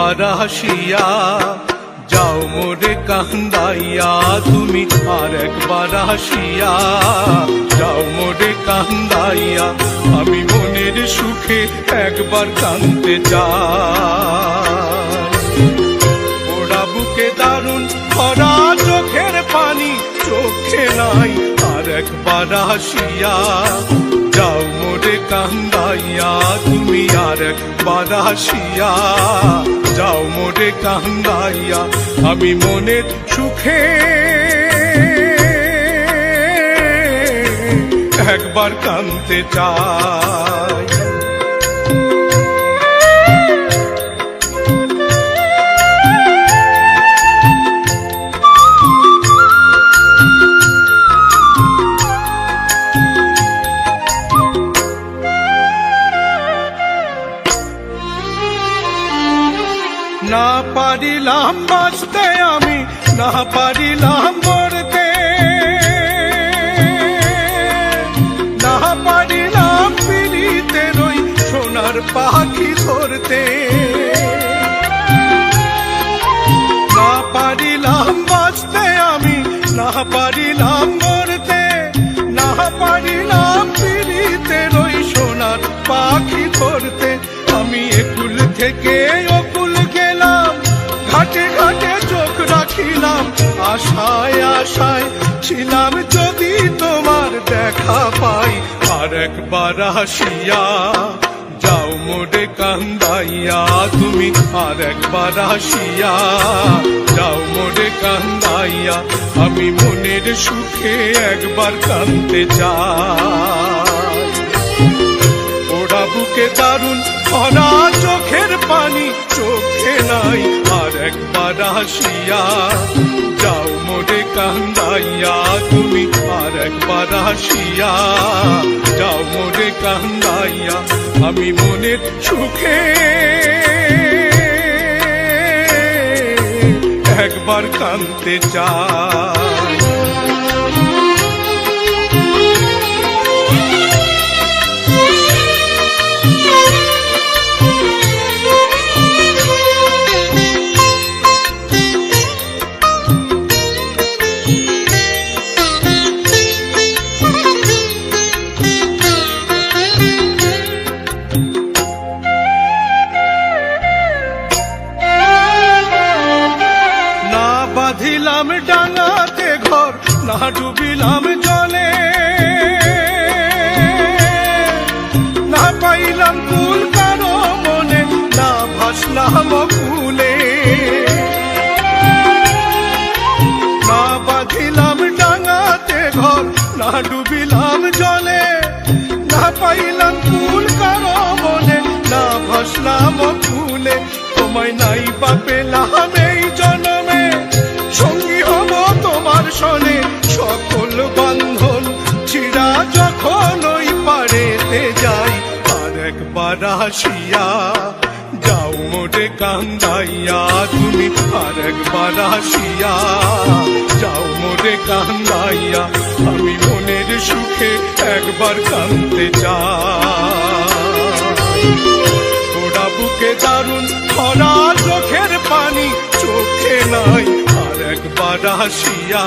একবার হাসিয়া যাও মোরে কান্দাইয়া, তুমি আর একবার হাসিয়া যাও মোরে কান্দাইয়া, আমি মনের সুখে একবার কাঁদতে চাই। ওরা বুকে দারুণ ভরা চোখের পানি চোখে নাই, আর একবার হাসিয়া যাও মোরে কান্দাইয়া, তুমি আর একবার হাসিয়া যাও মোরে কান্দাইয়া, আমি মনের সুখে একবার কাঁদতে চাই। না পারিলাম বাঁচতে আমি, না পারিলাম মরতে, না পারিলাম পিড়িতে রই সোনার পাখি ধরতে, না পারিলাম বাঁচতে আমি, না পারিলাম মরতে, না পারিলাম পিড়িতে রই সোনার পাখি ধরতে। আমি একুল থেকে অকুল গেলাম, ঘাটে ঘাটে চোখ রাখিলাম, আশায় আশায় ছিলাম যদি তোমার দেখা পাই, আর একবার হাসিয়া যাও মোরে কান্দাইয়া, তুমি আর একবার হাসিয়া যাও মোরে কান্দাইয়া, আমি মনের সুখে একবার কাঁদতে চাই। ওরা বুকে দারুণ ভরা চোখের পানি চোখে নাই, আর একবার হাসিয়া যাও মোরে কান্দাইয়া, তুমি আর একবার হাসিয়া যাও মোরে কান্দাইয়া, আমি মনের সুখে একবার কাঁদতে চাই। বাঁধিলাম ডাঙাতে ঘর, না ডুবিলাম জলে, না পাইলাম কুল কারো মনে, না ভাসলাম কুলে, না বাঁধিলাম ডাঙাতে ঘর, না ডুবিলাম জলে, না পাইলাম কুল কারো মনে, না ভাসলাম কুলে। তোমায় নাই বা পেলাম এই জন্মে, সঙ্গী হব তোমার সনে, সকল বন্ধন ছিড়া যখন ওই পারেতে যাই, আর একবার হাসিয়া যাও মোরে কান্দাইয়া, তুমি আর একবার হাসিয়া যাও মোরে কান্দাইয়া, আমি মনের সুখে একবার কাঁদতে চাই। ওরা বুকে দারুণ ভরা চোখের পানি চোখে নাই, আর একবার হাসিয়া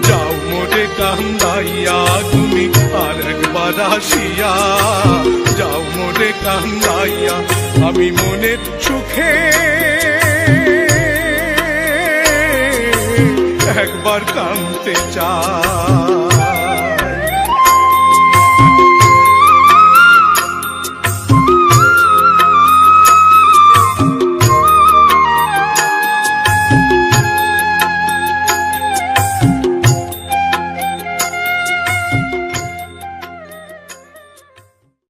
যাও মোরে কান্দাইয়া, তুমি আর একবার হাসিয়া যাও মোরে কান্দাইয়া, আমি মনের সুখে একবার কাঁদতে চাই।